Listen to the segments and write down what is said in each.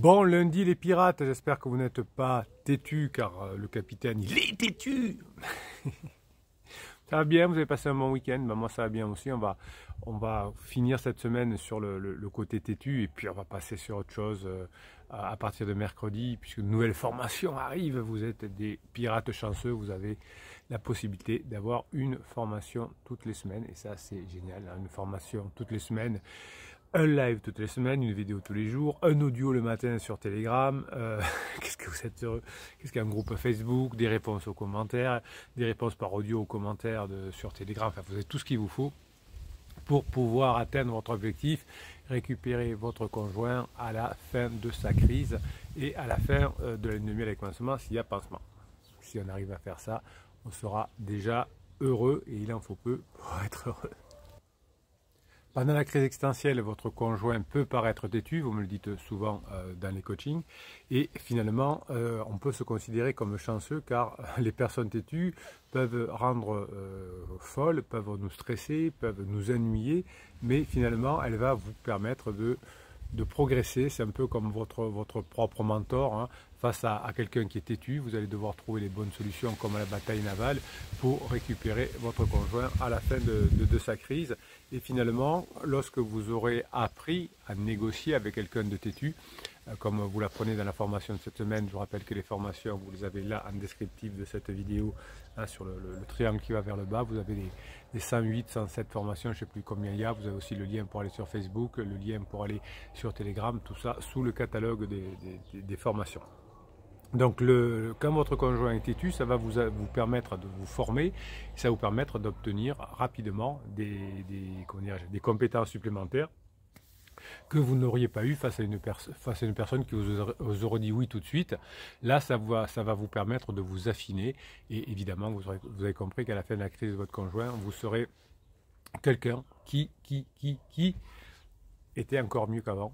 Bon lundi les pirates, j'espère que vous n'êtes pas têtus car le capitaine il est têtu. Ça va bien, vous avez passé un bon week-end, ben, moi ça va bien aussi, on va finir cette semaine sur le côté têtu et puis on va passer sur autre chose à partir de mercredi puisque une nouvelle formation arrive, vous êtes des pirates chanceux, vous avez la possibilité d'avoir une formation toutes les semaines et ça c'est génial, hein, une formation toutes les semaines. Un live toutes les semaines, une vidéo tous les jours, un audio le matin sur Telegram, qu'est-ce que vous êtes heureux, qu'est-ce qu'un groupe Facebook, des réponses aux commentaires, des réponses par audio aux commentaires sur Telegram, enfin vous avez tout ce qu'il vous faut pour pouvoir atteindre votre objectif, récupérer votre conjoint à la fin de sa crise et à la fin de l'ennemi avec commencement s'il y a pansement. Si on arrive à faire ça, on sera déjà heureux et il en faut peu pour être heureux. Pendant la crise existentielle, votre conjoint peut paraître têtu, vous me le dites souvent dans les coachings, et finalement, on peut se considérer comme chanceux car les personnes têtues peuvent rendre folles, peuvent nous stresser, peuvent nous ennuyer, mais finalement, elle va vous permettre de progresser. C'est un peu comme votre propre mentor, hein. Face à quelqu'un qui est têtu, vous allez devoir trouver les bonnes solutions comme à la bataille navale pour récupérer votre conjoint à la fin de sa crise. Et finalement, lorsque vous aurez appris à négocier avec quelqu'un de têtu, comme vous l'apprenez dans la formation de cette semaine, je vous rappelle que les formations, vous les avez là en descriptif de cette vidéo, hein, sur le triangle qui va vers le bas, vous avez les 108, 107 formations, je ne sais plus combien il y a, vous avez aussi le lien pour aller sur Facebook, le lien pour aller sur Telegram, tout ça sous le catalogue des formations. Donc quand votre conjoint est têtu, ça va vous permettre de vous former, ça va vous permettre d'obtenir rapidement des compétences supplémentaires que vous n'auriez pas eu face à une personne qui vous aurait dit oui tout de suite. Là, ça va vous permettre de vous affiner et évidemment, vous avez compris qu'à la fin de la crise de votre conjoint, vous serez quelqu'un qui était encore mieux qu'avant.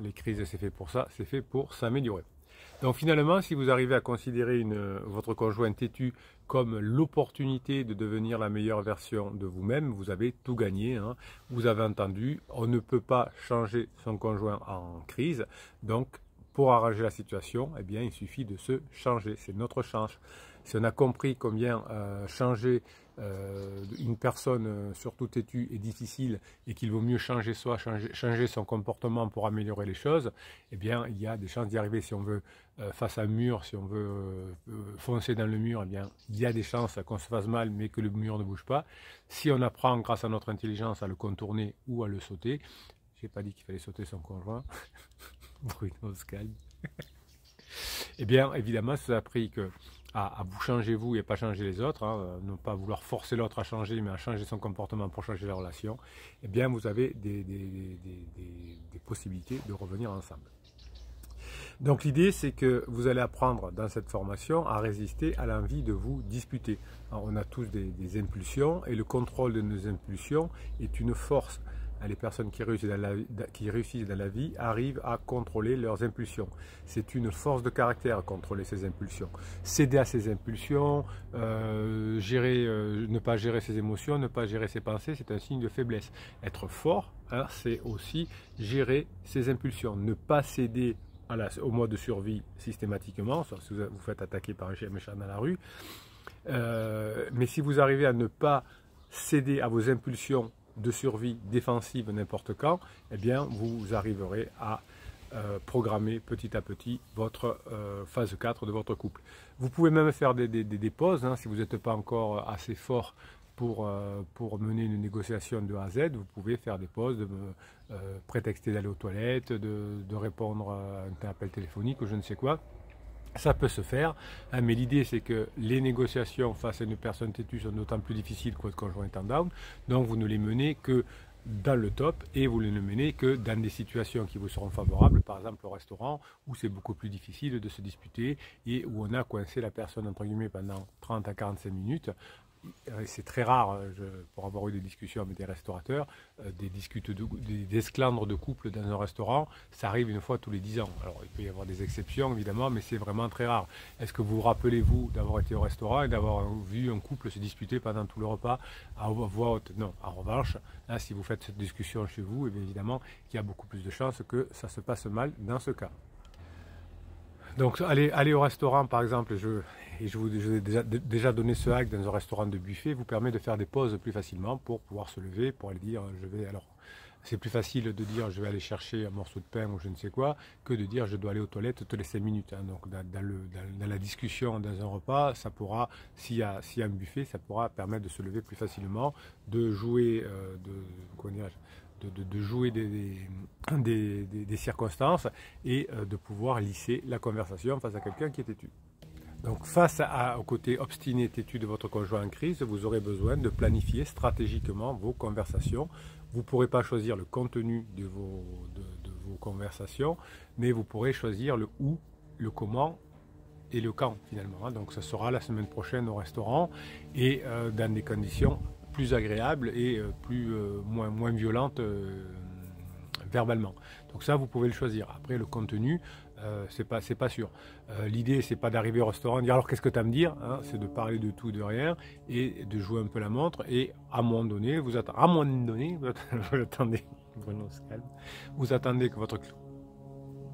Les crises, c'est fait pour ça, c'est fait pour s'améliorer. Donc finalement, si vous arrivez à considérer votre conjoint têtu comme l'opportunité de devenir la meilleure version de vous-même, vous avez tout gagné, hein. Vous avez entendu, on ne peut pas changer son conjoint en crise, donc pour arranger la situation, eh bien, il suffit de se changer, c'est notre chance. Si on a compris combien changer une personne, surtout têtue, est difficile et qu'il vaut mieux changer soi, changer son comportement pour améliorer les choses, eh bien, il y a des chances d'y arriver. Si on veut face à un mur, si on veut foncer dans le mur, eh bien, il y a des chances qu'on se fasse mal, mais que le mur ne bouge pas. Si on apprend, grâce à notre intelligence, à le contourner ou à le sauter, je n'ai pas dit qu'il fallait sauter son conjoint. Bruno se calme. Eh bien, évidemment, ça a appris à vous changer vous et pas changer les autres, hein, non pas vouloir forcer l'autre à changer, mais à changer son comportement pour changer la relation, eh bien, vous avez des possibilités de revenir ensemble. Donc l'idée, c'est que vous allez apprendre dans cette formation à résister à l'envie de vous disputer. Alors, on a tous des impulsions et le contrôle de nos impulsions est une force. Les personnes qui réussissent dans la vie arrivent à contrôler leurs impulsions. C'est une force de caractère, contrôler ses impulsions. Céder à ses impulsions, ne pas gérer ses émotions, ne pas gérer ses pensées, c'est un signe de faiblesse. Être fort, hein, c'est aussi gérer ses impulsions. Ne pas céder au mode de survie systématiquement, sauf si vous faites attaquer par un chien méchant dans la rue. Mais si vous arrivez à ne pas céder à vos impulsions de survie défensive n'importe quand, eh bien vous arriverez à programmer petit à petit votre phase 4 de votre couple. Vous pouvez même faire des pauses, hein, si vous n'êtes pas encore assez fort pour mener une négociation de A à Z, vous pouvez faire des pauses, prétexter d'aller aux toilettes, de répondre à un appel téléphonique ou je ne sais quoi. Ça peut se faire, hein, mais l'idée c'est que les négociations face à une personne têtue sont d'autant plus difficiles que votre conjoint est en down, donc vous ne les menez que dans le top et vous ne les menez que dans des situations qui vous seront favorables, par exemple au restaurant où c'est beaucoup plus difficile de se disputer et où on a coincé la personne entre guillemets pendant 30 à 45 minutes. C'est très rare, pour avoir eu des discussions avec des restaurateurs, des esclandres de couple dans un restaurant, ça arrive une fois tous les 10 ans. Alors il peut y avoir des exceptions évidemment, mais c'est vraiment très rare. Est-ce que vous vous rappelez-vous d'avoir été au restaurant et d'avoir vu un couple se disputer pendant tout le repas à voix haute? Non. En revanche, là, si vous faites cette discussion chez vous, eh bien, évidemment qu'il y a beaucoup plus de chances que ça se passe mal dans ce cas. Donc aller au restaurant par exemple, je vous ai déjà donné ce hack dans un restaurant de buffet, vous permet de faire des pauses plus facilement pour pouvoir se lever, pour aller dire je vais alors. C'est plus facile de dire je vais aller chercher un morceau de pain ou je ne sais quoi que de dire je dois aller aux toilettes toutes les 5 minutes. Hein. Donc dans la discussion, dans un repas, ça pourra, s'il y a un buffet, ça pourra permettre de se lever plus facilement, de jouer, de jouer des circonstances et de pouvoir lisser la conversation face à quelqu'un qui est têtu. Donc face au côté obstiné et têtu de votre conjoint en crise, vous aurez besoin de planifier stratégiquement vos conversations. Vous ne pourrez pas choisir le contenu de vos conversations, mais vous pourrez choisir le où, le comment et le quand finalement. Donc ça sera la semaine prochaine au restaurant et dans des conditions plus agréables et moins violentes verbalement. Donc ça, vous pouvez le choisir. Après, le contenu, c'est pas sûr. L'idée, c'est pas d'arriver au restaurant et dire alors qu'est-ce que tu as à me dire, hein, c'est de parler de tout, de rien et de jouer un peu la montre. Et à un moment donné, vous attendez, vous attendez que votre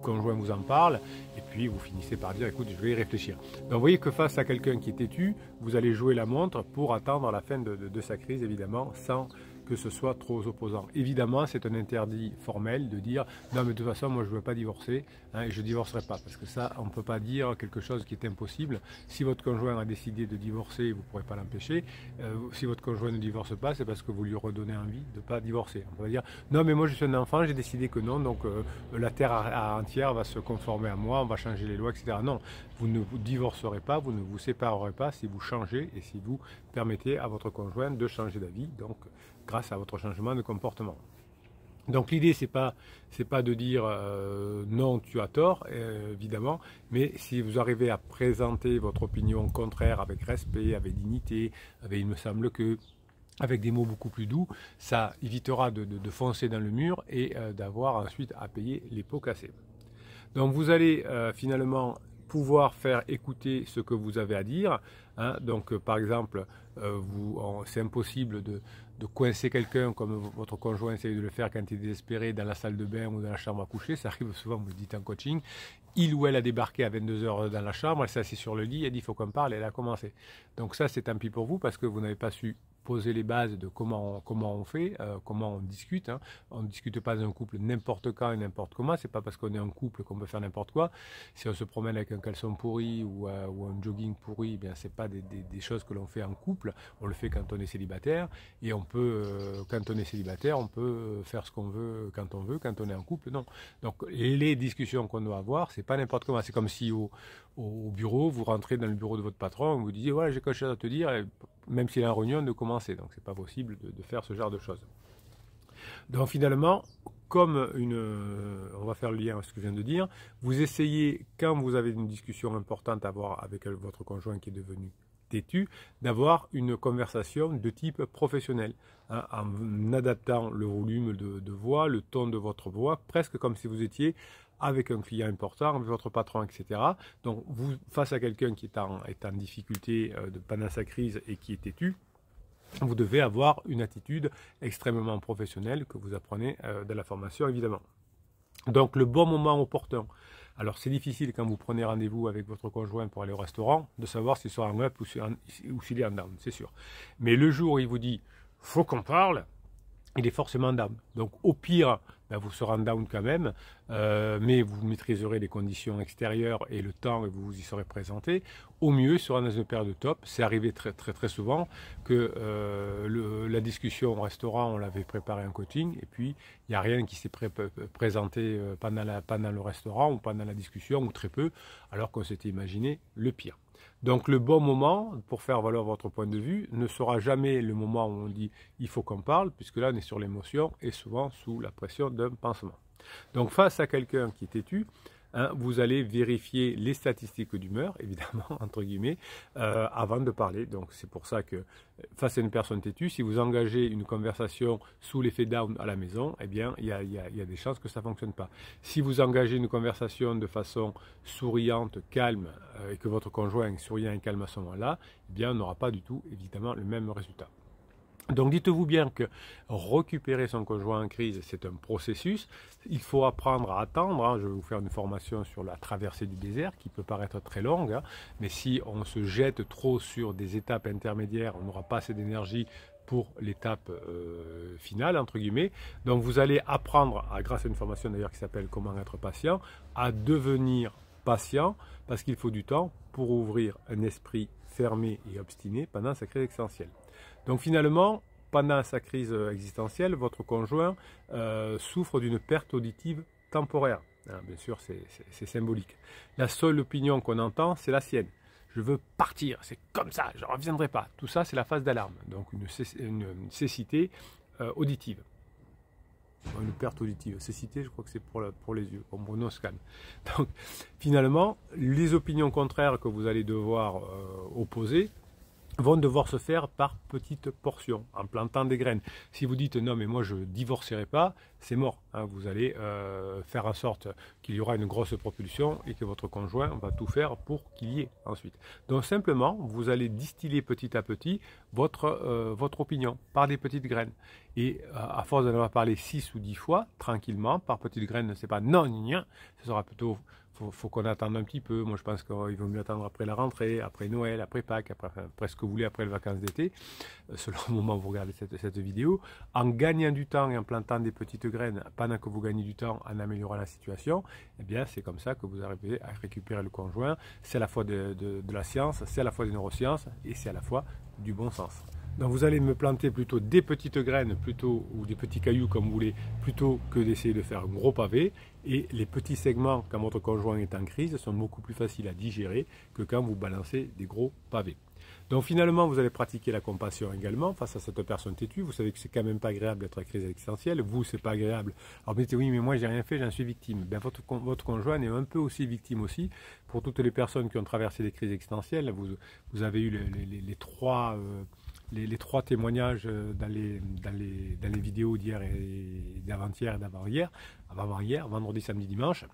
conjoint vous en parle et puis vous finissez par dire écoute, je vais y réfléchir. Donc vous voyez que face à quelqu'un qui est têtu, vous allez jouer la montre pour attendre la fin de sa crise, évidemment, sans que ce soit trop opposant. Évidemment, c'est un interdit formel de dire non mais de toute façon moi je ne veux pas divorcer, hein, et je ne divorcerai pas, parce que ça on ne peut pas dire quelque chose qui est impossible. Si votre conjoint a décidé de divorcer, vous ne pourrez pas l'empêcher. Si votre conjoint ne divorce pas, c'est parce que vous lui redonnez envie de ne pas divorcer. On peut dire non mais moi je suis un enfant, j'ai décidé que non, donc la terre entière va se conformer à moi, on va changer les lois, etc. Non, vous ne vous divorcerez pas, vous ne vous séparerez pas si vous changez et si vous permettez à votre conjoint de changer d'avis, donc grâce à votre changement de comportement. Donc l'idée c'est pas de dire non tu as tort évidemment, mais si vous arrivez à présenter votre opinion contraire avec respect, avec dignité, avec il me semble que avec des mots beaucoup plus doux, ça évitera de foncer dans le mur et d'avoir ensuite à payer les pots cassés. Donc vous allez finalement pouvoir faire écouter ce que vous avez à dire. Hein. Donc par exemple, c'est impossible de coincer quelqu'un comme votre conjoint essaye de le faire quand il est désespéré dans la salle de bain ou dans la chambre à coucher. Ça arrive souvent, vous le dites en coaching. Il ou elle a débarqué à 22 h dans la chambre, elle s'est assise sur le lit, elle dit il faut qu'on parle, elle a commencé. Donc ça c'est tant pis pour vous parce que vous n'avez pas su poser les bases de comment on fait, comment on discute. Hein. On ne discute pas dans un couple n'importe quand et n'importe comment. C'est pas parce qu'on est en couple qu'on peut faire n'importe quoi. Si on se promène avec un caleçon pourri ou un jogging pourri, eh bien c'est pas des choses que l'on fait en couple. On le fait quand on est célibataire et on peut, quand on est célibataire, on peut faire ce qu'on veut. Quand on est en couple, non. Donc les discussions qu'on doit avoir, c'est pas n'importe comment. C'est comme si au bureau, vous rentrez dans le bureau de votre patron, vous disiez voilà j'ai quelque chose à te dire. Et même s'il est en réunion, de commencer. Donc, c'est pas possible de faire ce genre de choses. Donc, finalement, comme on va faire le lien avec ce que je viens de dire, vous essayez, quand vous avez une discussion importante à avoir avec votre conjoint qui est devenu têtu, d'avoir une conversation de type professionnel, hein, en adaptant le volume de voix, le ton de votre voix, presque comme si vous étiez avec un client important, avec votre patron, etc. Donc, vous, face à quelqu'un qui est en difficulté pendant sa crise et qui est têtu, vous devez avoir une attitude extrêmement professionnelle que vous apprenez de la formation, évidemment. Donc, le bon moment opportun. Alors, c'est difficile quand vous prenez rendez-vous avec votre conjoint pour aller au restaurant de savoir s'il sera en up ou s'il est en down, c'est sûr. Mais le jour où il vous dit « faut qu'on parle », il est forcément down. Donc au pire, ben, vous serez en down quand même, mais vous maîtriserez les conditions extérieures et le temps et vous y serez présenté. Au mieux, il sera dans une période de top. C'est arrivé très, très, très souvent que la discussion au restaurant, on l'avait préparé en coaching et puis il n'y a rien qui s'est présenté pendant le restaurant ou pendant la discussion ou très peu, alors qu'on s'était imaginé le pire. Donc le bon moment pour faire valoir votre point de vue ne sera jamais le moment où on dit il faut qu'on parle, puisque là on est sur l'émotion et souvent sous la pression d'un pansement. Donc face à quelqu'un qui est têtu, hein, vous allez vérifier les statistiques d'humeur, évidemment, entre guillemets, avant de parler. Donc c'est pour ça que face à une personne têtue, si vous engagez une conversation sous l'effet down à la maison, eh bien il y a des chances que ça ne fonctionne pas. Si vous engagez une conversation de façon souriante, calme, et que votre conjoint est souriant et calme à ce moment-là, eh bien on n'aura pas du tout, évidemment, le même résultat. Donc dites-vous bien que récupérer son conjoint en crise, c'est un processus. Il faut apprendre à attendre. Hein. Je vais vous faire une formation sur la traversée du désert qui peut paraître très longue. Hein. Mais si on se jette trop sur des étapes intermédiaires, on n'aura pas assez d'énergie pour l'étape finale, entre guillemets. Donc vous allez apprendre, grâce à une formation d'ailleurs qui s'appelle Comment être patient, à devenir patient parce qu'il faut du temps pour ouvrir un esprit fermé et obstiné pendant sa crise existentielle. Donc finalement, pendant sa crise existentielle, votre conjoint souffre d'une perte auditive temporaire. Hein, bien sûr, c'est symbolique. La seule opinion qu'on entend, c'est la sienne. Je veux partir, c'est comme ça, je ne reviendrai pas. Tout ça, c'est la phase d'alarme, donc une cécité auditive. Une perte auditive. Cécité, je crois que c'est pour les yeux, comme Bruno Scan. Donc finalement, les opinions contraires que vous allez devoir opposer vont devoir se faire par petites portions, en plantant des graines. Si vous dites non mais moi je ne divorcerai pas, c'est mort. Hein, vous allez faire en sorte qu'il y aura une grosse propulsion et que votre conjoint va tout faire pour qu'il y ait ensuite. Donc simplement, vous allez distiller petit à petit votre opinion par des petites graines. Et à force d'en avoir parlé 6 ou 10 fois, tranquillement, par petites graines, c'est pas non, ce sera plutôt faut qu'on attende un petit peu. Moi, je pense qu'il vaut mieux attendre après la rentrée, après Noël, après Pâques, après ce que vous voulez, après les vacances d'été, selon le moment où vous regardez cette vidéo. En gagnant du temps et en plantant des petites graines, pendant que vous gagnez du temps, en améliorant la situation, eh bien, c'est comme ça que vous arrivez à récupérer le conjoint. C'est à la fois de la science, c'est à la fois des neurosciences et c'est à la fois du bon sens. Donc vous allez me planter plutôt des petites graines ou des petits cailloux comme vous voulez, plutôt que d'essayer de faire un gros pavé. Et les petits segments, quand votre conjoint est en crise, sont beaucoup plus faciles à digérer que quand vous balancez des gros pavés. Donc finalement, vous allez pratiquer la compassion également face à cette personne têtue. Vous savez que c'est quand même pas agréable d'être en crise existentielle. Vous, c'est pas agréable. Alors vous dites oui, mais moi j'ai rien fait, j'en suis victime. Ben, votre conjoint est un peu aussi victime aussi. Pour toutes les personnes qui ont traversé des crises existentielles, vous avez eu les trois témoignages dans les vidéos d'hier et d'avant-hier et d'avant-hier, vendredi, samedi, dimanche.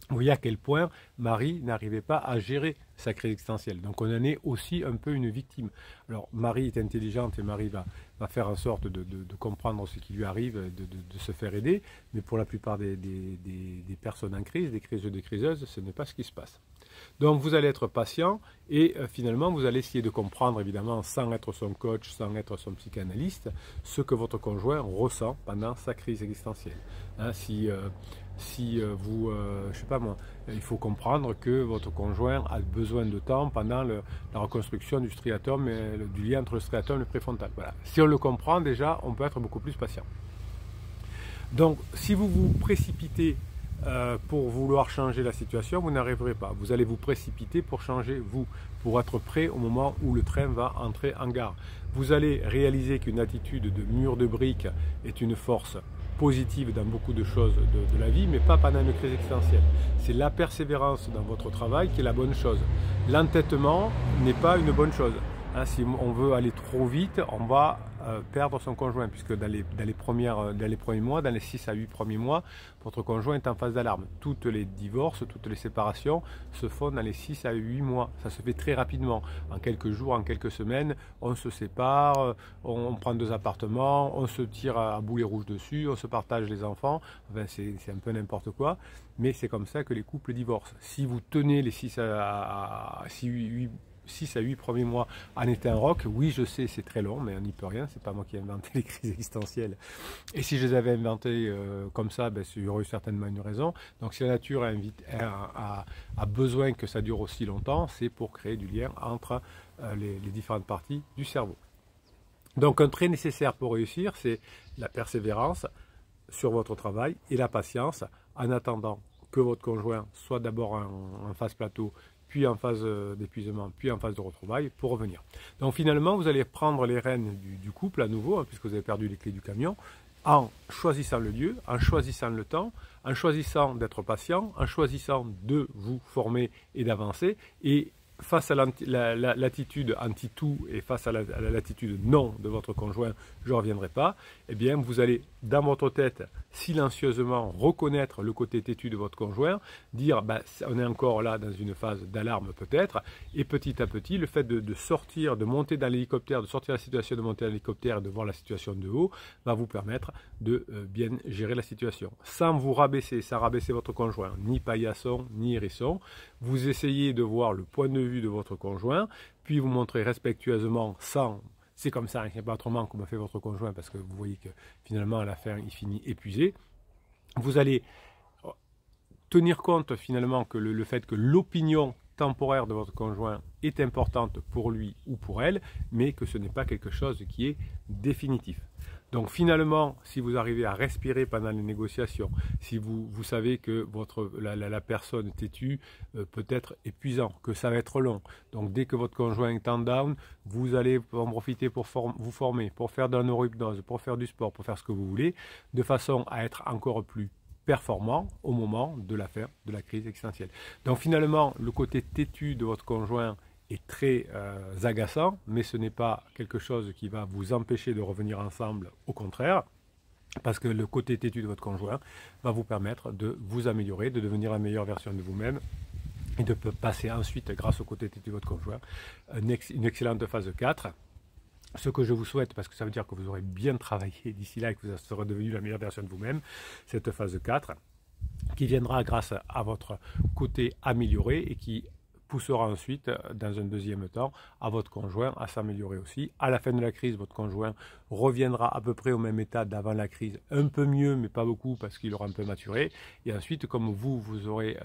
Vous voyez à quel point Marie n'arrivait pas à gérer sa crise existentielle. Donc on en est aussi un peu une victime. Alors Marie est intelligente et Marie va faire en sorte de comprendre ce qui lui arrive, de se faire aider. Mais pour la plupart des personnes en crise, des criseux, des criseuses, ce n'est pas ce qui se passe. Donc vous allez être patient et finalement vous allez essayer de comprendre, évidemment sans être son coach, sans être son psychanalyste, ce que votre conjoint ressent pendant sa crise existentielle. Hein, si vous, je sais pas moi, il faut comprendre que votre conjoint a besoin de temps pendant la reconstruction du striatum, du lien entre le striatum et le préfrontal. Voilà. Si on le comprend déjà, on peut être beaucoup plus patient. Donc si vous vous précipitez pour vouloir changer la situation, vous n'arriverez pas. Vous allez vous précipiter pour changer vous, pour être prêt au moment où le train va entrer en gare. Vous allez réaliser qu'une attitude de mur de briques est une force positive dans beaucoup de choses de la vie, mais pas pendant une crise existentielle. C'est la persévérance dans votre travail qui est la bonne chose. L'entêtement n'est pas une bonne chose. Hein, si on veut aller trop vite, on va perdre son conjoint, puisque dans les premiers mois, dans les 6 à 8 premiers mois, votre conjoint est en phase d'alarme. Toutes les divorces, toutes les séparations se font dans les 6 à 8 mois. Ça se fait très rapidement. En quelques jours, en quelques semaines, on se sépare, on prend 2 appartements, on se tire à boulet rouge dessus, on se partage les enfants. Enfin, c'est un peu n'importe quoi, mais c'est comme ça que les couples divorcent. Si vous tenez les 6 à 8 premiers mois en étant rock, oui je sais c'est très long, mais on n'y peut rien, c'est pas moi qui ai inventé les crises existentielles. Et si je les avais inventées comme ça, ben, il y aurait eu certainement une raison. Donc si la nature a besoin que ça dure aussi longtemps, c'est pour créer du lien entre les différentes parties du cerveau. Donc un trait nécessaire pour réussir, c'est la persévérance sur votre travail et la patience en attendant que votre conjoint soit d'abord en phase plateau, puis en phase d'épuisement, puis en phase de retrouvailles pour revenir. Donc finalement, vous allez prendre les rênes du couple à nouveau, hein, puisque vous avez perdu les clés du camion, en choisissant le lieu, en choisissant le temps, en choisissant d'être patient, en choisissant de vous former et d'avancer, et face à l'attitude anti-tout et face à la l'attitude non de votre conjoint, je ne reviendrai pas, eh bien vous allez dans votre tête silencieusement reconnaître le côté têtu de votre conjoint, dire ben, on est encore là dans une phase d'alarme peut-être, et petit à petit le fait de sortir, de monter dans l'hélicoptère, de sortir de la situation, de monter dans l'hélicoptère et de voir la situation de haut, va vous permettre de bien gérer la situation. Sans vous rabaisser, sans rabaisser votre conjoint, ni paillasson, ni hérisson, vous essayez de voir le point de vue de votre conjoint, puis vous montrez respectueusement, sans c'est comme ça, il n'y a pas autrement comme a fait votre conjoint, parce que vous voyez que finalement à la fin il finit épuisé. Vous allez tenir compte finalement que le fait que l'opinion temporaire de votre conjoint est importante pour lui ou pour elle, mais que ce n'est pas quelque chose qui est définitif. Donc finalement, si vous arrivez à respirer pendant les négociations, si vous savez que la personne têtue peut être épuisant, que ça va être long, donc dès que votre conjoint est en down, vous allez en profiter pour vous former, pour faire de la neurohypnose, pour faire du sport, pour faire ce que vous voulez, de façon à être encore plus performant au moment de la fin de la crise existentielle. Donc finalement, le côté têtu de votre conjoint est très agaçant, mais ce n'est pas quelque chose qui va vous empêcher de revenir ensemble, au contraire, parce que le côté têtu de votre conjoint va vous permettre de vous améliorer, de devenir la meilleure version de vous-même, et de passer ensuite, grâce au côté têtu de votre conjoint, une excellente phase 4. Ce que je vous souhaite, parce que ça veut dire que vous aurez bien travaillé d'ici là et que vous serez devenu la meilleure version de vous-même, cette phase 4, qui viendra grâce à votre côté amélioré et qui poussera ensuite, dans un deuxième temps, à votre conjoint à s'améliorer aussi. À la fin de la crise, votre conjoint reviendra à peu près au même état d'avant la crise, un peu mieux, mais pas beaucoup, parce qu'il aura un peu maturé. Et ensuite, comme vous aurez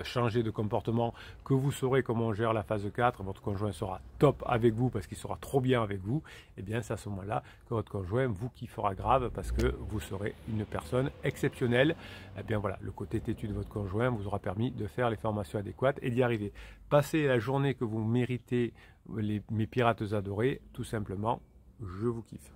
changé de comportement, que vous saurez comment on gère la phase 4, votre conjoint sera top avec vous, parce qu'il sera trop bien avec vous, et bien c'est à ce moment-là que votre conjoint vous kiffera grave, parce que vous serez une personne exceptionnelle. Et bien voilà, le côté têtu de votre conjoint vous aura permis de faire les formations adéquates et d'y arriver. Passez la journée que vous méritez, mes pirates adorés, tout simplement, je vous kiffe.